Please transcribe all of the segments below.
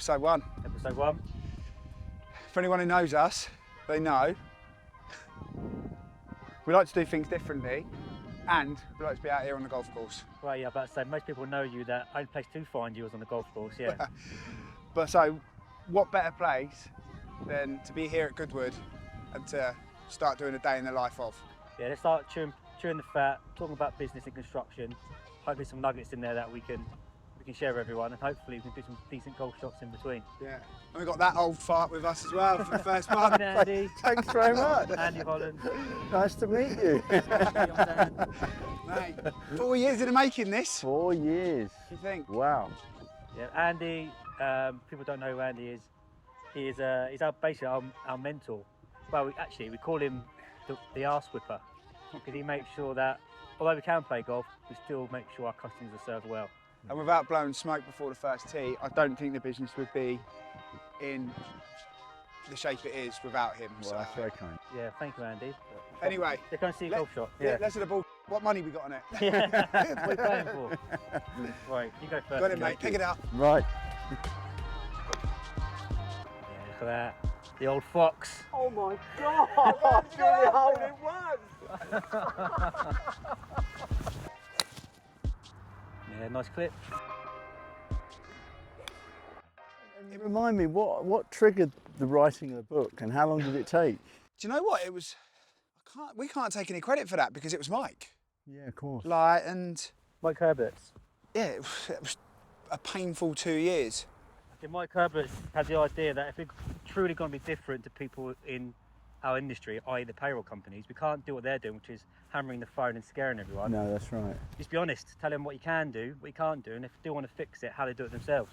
episode 1. Episode 1. For anyone who knows us, they know we like to do things differently, and we like to be out here on the golf course. Well, yeah, about to say, most people know you that only place to find you is on the golf course, yeah. But so, what better place than to be here at Goodwood and to start doing a day in the life of? Yeah, let's start chewing the fat, talking about business and construction. Hopefully some nuggets in there that we can share with everyone, and hopefully we can do some decent golf shots in between. Yeah, and we've got that old fart with us as well for the first one. Andy. Thanks very much. Andy Hollands. Nice to meet you. Mate, 4 years in the making this. 4 years. What do you think? Wow. Yeah, Andy, people don't know who Andy is. He's basically our mentor. Well, we call him the arse whipper, because he makes sure that, although we can play golf, we still make sure our customers are served well. And without blowing smoke before the first tee, I don't think the business would be in the shape it is without him. Well, so that's very kind. Yeah, thank you, Andy. Anyway, they're going to see a golf shot. Yeah. Let's hit the ball. What money we got on it? Yeah. What are you playing for? Right, you go first. Got it, mate. Pick it up. Right. Yeah, look at that. The old fox. Oh my God! That's really hole in one. Yeah, nice clip. Remind me, what triggered the writing of the book, and how long did it take? Do you know what? It was. We can't take any credit for that because it was Mike. Yeah, of course. Mike Herbert's. Yeah, it was a painful 2 years. Okay, Mike Herbert had the idea that if we're truly going to be different to people in our industry, i.e. the payroll companies, we can't do what they're doing, which is hammering the phone and scaring everyone. No, that's right. Just be honest, tell them what you can do, what you can't do, and if they do want to fix it, how they do it themselves.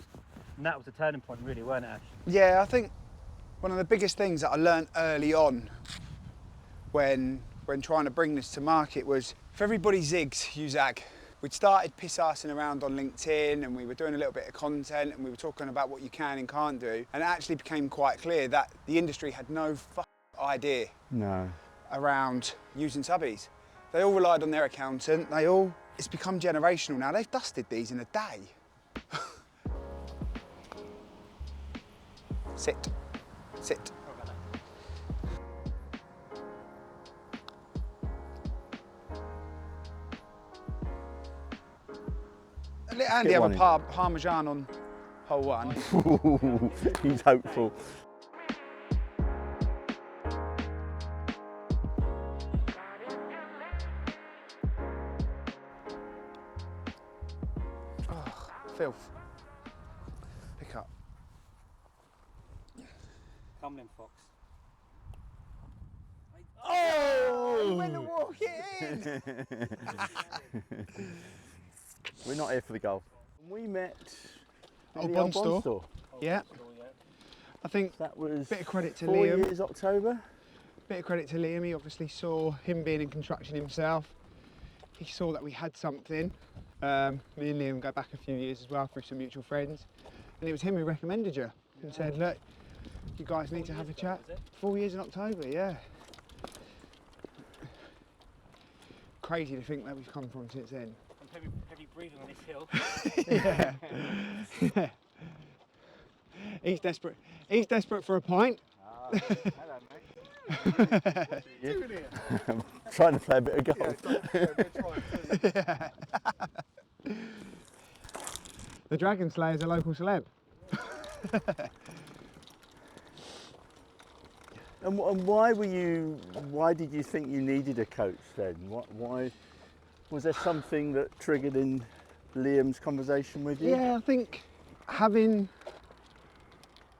And that was a turning point, really, weren't it, Ash? Yeah, I think one of the biggest things that I learned early on when trying to bring this to market was, if everybody zigs, you zag. We'd started piss-arsing around on LinkedIn, and we were doing a little bit of content, and we were talking about what you can and can't do, and it actually became quite clear that the industry had no idea around using subbies. They all relied on their accountant. It's become generational now. They've dusted these in a day. Sit. Let Andy have a parmesan on hole 1. He's hopeful. Oh, filth. Pick up. Come then, Fox. Oh! He went to walk it in! We're not here for the golf. We met Old the Bond old store. Yeah. I think that was bit of credit to 4 Liam. years October. Bit of credit to Liam. He obviously saw, him being in construction himself, he saw that we had something. Me and Liam go back a few years as well through some mutual friends, and it was him who recommended you and said, look, you guys need to have a chat. 4 years in October, yeah. Crazy to think where we've come from since then. I'm heavy breathing on this hill. Yeah. He's desperate for a pint. Hello, mate. What are you doing here? I'm trying to play a bit of golf. Yeah. The Dragon Slayer's a local celeb. And why did you think you needed a coach then? Why was there something that triggered in Liam's conversation with you? Yeah, I think having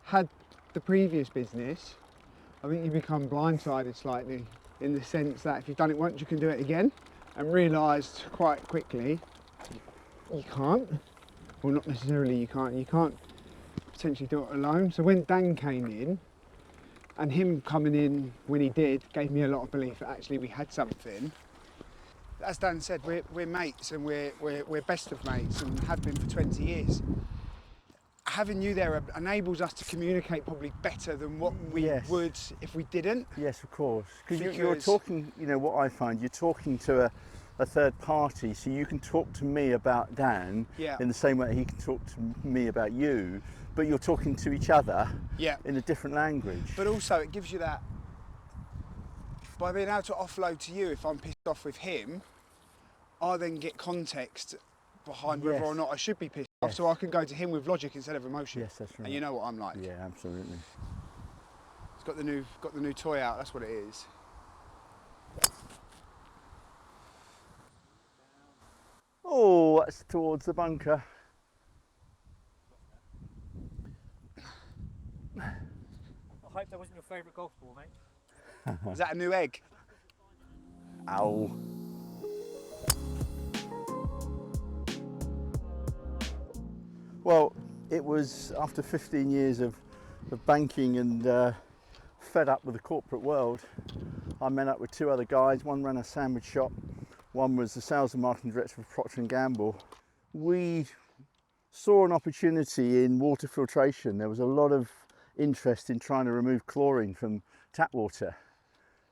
had the previous business, I think you become blindsided slightly in the sense that if you've done it once, you can do it again, and realised quite quickly you can't. Well, not necessarily you can't potentially do it alone. So when Dan came in, and him coming in when he did, gave me a lot of belief that actually we had something. As Dan said, we're mates, and we're best of mates, and have been for 20 years. Having you there enables us to communicate probably better than what we would if we didn't. Yes, of course. Because you're talking, what I find, you're talking to a third party, so you can talk to me about Dan Yeah. in the same way he can talk to me about you, but you're talking to each other Yeah. in a different language. But also it gives you that, by being able to offload to you if I'm pissed off with him, I then get context behind whether or Yes. not I should be pissed off, so I can go to him with logic instead of emotion. Yes, that's right. And you know what I'm like. Yeah, absolutely. It's got the new toy out, that's what it is. Oh, that's towards the bunker. I hope that wasn't your favourite golf ball, mate. Is that a new egg? Ow. Well, it was after 15 years of banking and fed up with the corporate world. I met up with two other guys. One ran a sandwich shop, one was the sales and marketing director for Procter & Gamble. We saw an opportunity in water filtration. There was a lot of interest in trying to remove chlorine from tap water.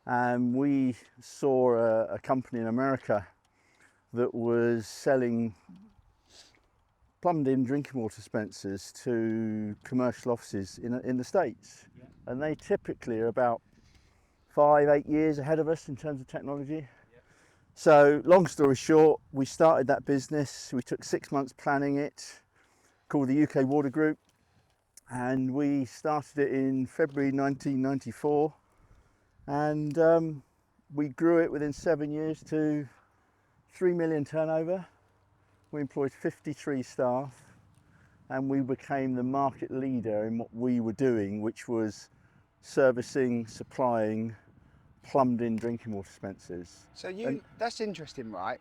And we saw a company in America that was selling plumbed-in drinking water dispensers to commercial offices in the States. Yeah. And they typically are about 5-8 years ahead of us in terms of technology. Yeah. So long story short, we started that business. We took 6 months planning it, called the UK Water Group, and we started it in February 1994, and we grew it within 7 years to 3 million turnover. We employed 53 staff, and we became the market leader in what we were doing, which was servicing, supplying plumbed-in drinking water dispensers. So that's interesting, right?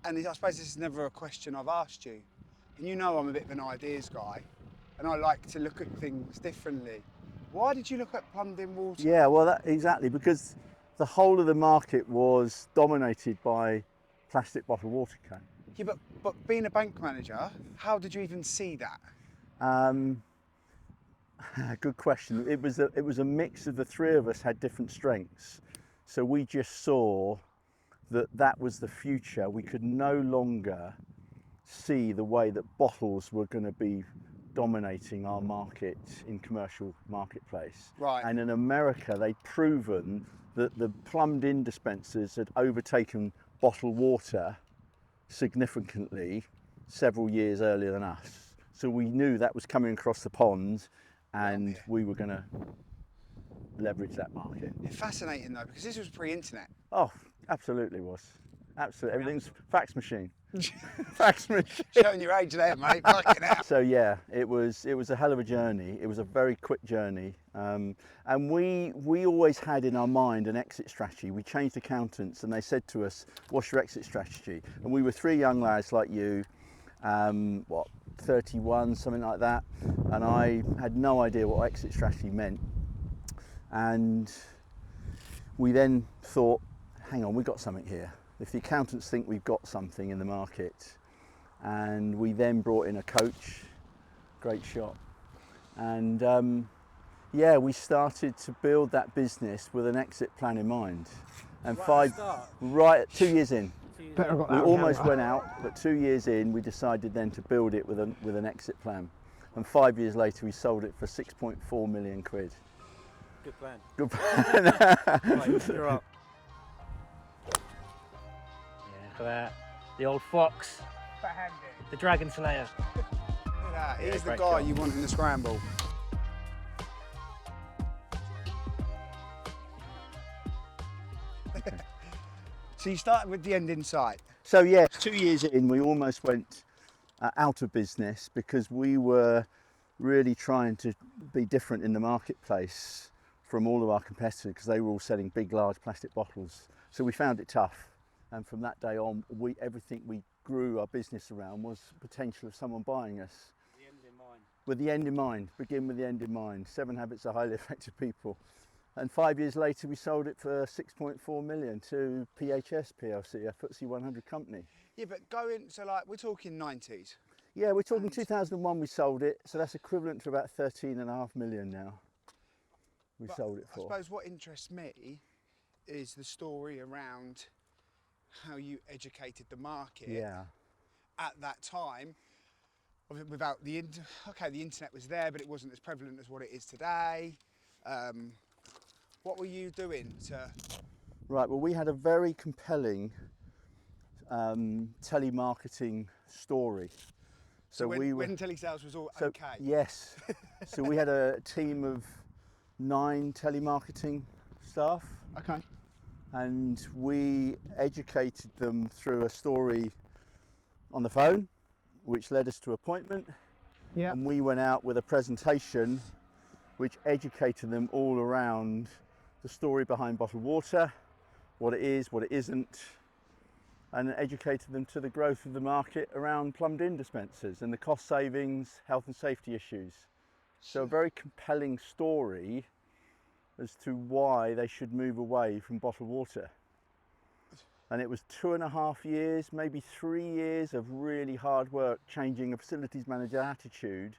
And I suppose this is never a question I've asked you. And you know I'm a bit of an ideas guy, and I like to look at things differently. Why did you look at plumbed-in water? Yeah, well, exactly, because the whole of the market was dominated by plastic bottled water can. Yeah, but being a bank manager, how did you even see that? Good question. It was a mix of the three of us had different strengths. So we just saw that was the future. We could no longer see the way that bottles were going to be dominating our market in commercial marketplace. Right. And in America, they'd proven that the plumbed-in dispensers had overtaken bottled water significantly several years earlier than us. So we knew that was coming across the pond, and we were going to leverage that market. It's fascinating though, because this was pre-internet. Oh, absolutely was. Absolutely. Everything's fax machine. Fax machine. Showing your age there, mate. Fucking hell. So yeah, it was a hell of a journey. It was a very quick journey, and we always had in our mind an exit strategy. We changed accountants, and they said to us, "What's your exit strategy?" And we were three young lads like you, 31, something like that, and I had no idea what exit strategy meant. And we then thought, hang on, we've got something here. If the accountants think we've got something in the market, and we then brought in a coach, great shot, and yeah, we started to build that business with an exit plan in mind. And right 2 years in, Better have got that we on almost camera. went out, but 2 years in, we decided then to build it with an exit plan. And 5 years later, we sold it for 6.4 million quid. Good plan. Good plan. Right, you're up. Yeah, for that. The old fox. The dragon slayer. Look at that. He's the great guy shot. you want in the scramble. So you started with the end in sight. So yeah, 2 years in, we almost went out of business because we were really trying to be different in the marketplace from all of our competitors, because they were all selling big, large plastic bottles. So we found it tough, and from that day on, everything we grew our business around was potential of someone buying us. The end in mind. With the end in mind, begin with the end in mind. 7 Habits of Highly Effective People. And 5 years later, we sold it for 6.4 million to PHS PLC, a FTSE 100 company. Yeah, but so like, we're talking 90s. Yeah, we're talking 2001 we sold it, so that's equivalent to about 13.5 million now. We sold it for. I suppose what interests me is the story around how you educated the market Yeah. at that time. Without the internet was there, but it wasn't as prevalent as what it is today. What were you doing to? Right, well, we had a very compelling telemarketing story. So when telesales was all okay. Yes. So we had a team of 9 telemarketing staff, Okay. and we educated them through a story on the phone, which led us to appointment. Yeah. And we went out with a presentation which educated them all around the story behind bottled water, what it is, what it isn't, and educated them to the growth of the market around plumbed in dispensers and the cost savings, health and safety issues. So a very compelling story as to why they should move away from bottled water. And it was 2.5 years, maybe 3 years of really hard work changing a facilities manager attitude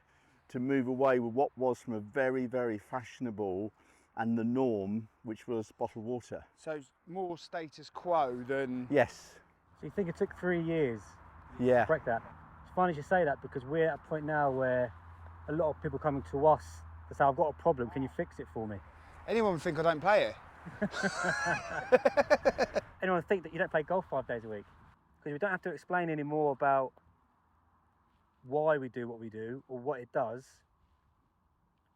to move away with what was from a very, very fashionable and the norm, which was bottled water. So more status quo than. Yes. So you think it took 3 years Yeah. to break that? It's funny you say that, because we're at a point now where a lot of people coming to us to say, I've got a problem, can you fix it for me? Anyone think I don't play it? Anyone think that you don't play golf 5 days a week? Because we don't have to explain anymore about why we do what we do or what it does.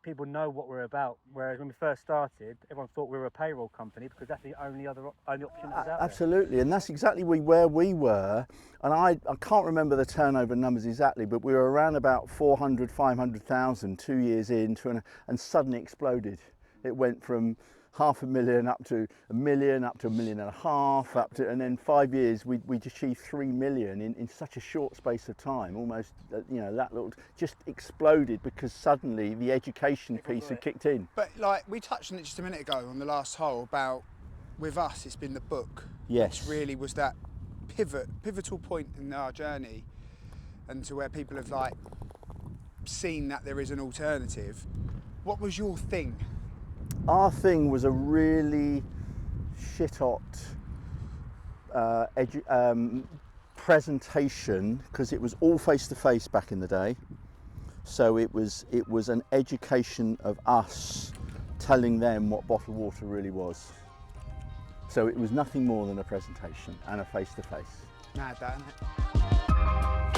People know what we're about. Whereas when we first started, everyone thought we were a payroll company because that's the only option that was out there. Absolutely, and that's exactly where we were. And I can't remember the turnover numbers exactly, but we were around about 400, 500,000 2 years in, and suddenly exploded. It went from 500,000 up to 1 million, up to 1.5 million, up to, and then 5 years we achieved 3 million in such a short space of time. Almost, you know, that little just exploded because suddenly the education piece had kicked in. But like we touched on it just a minute ago on the last hole about, with us, it's been the book. Yes. Which really was that pivotal point in our journey, and to where people have like seen that there is an alternative. What was your thing? Our thing was a really shit-hot presentation, because it was all face-to-face back in the day. So it was an education of us telling them what bottled water really was. So it was nothing more than a presentation and a face-to-face. Mad that, isn't it?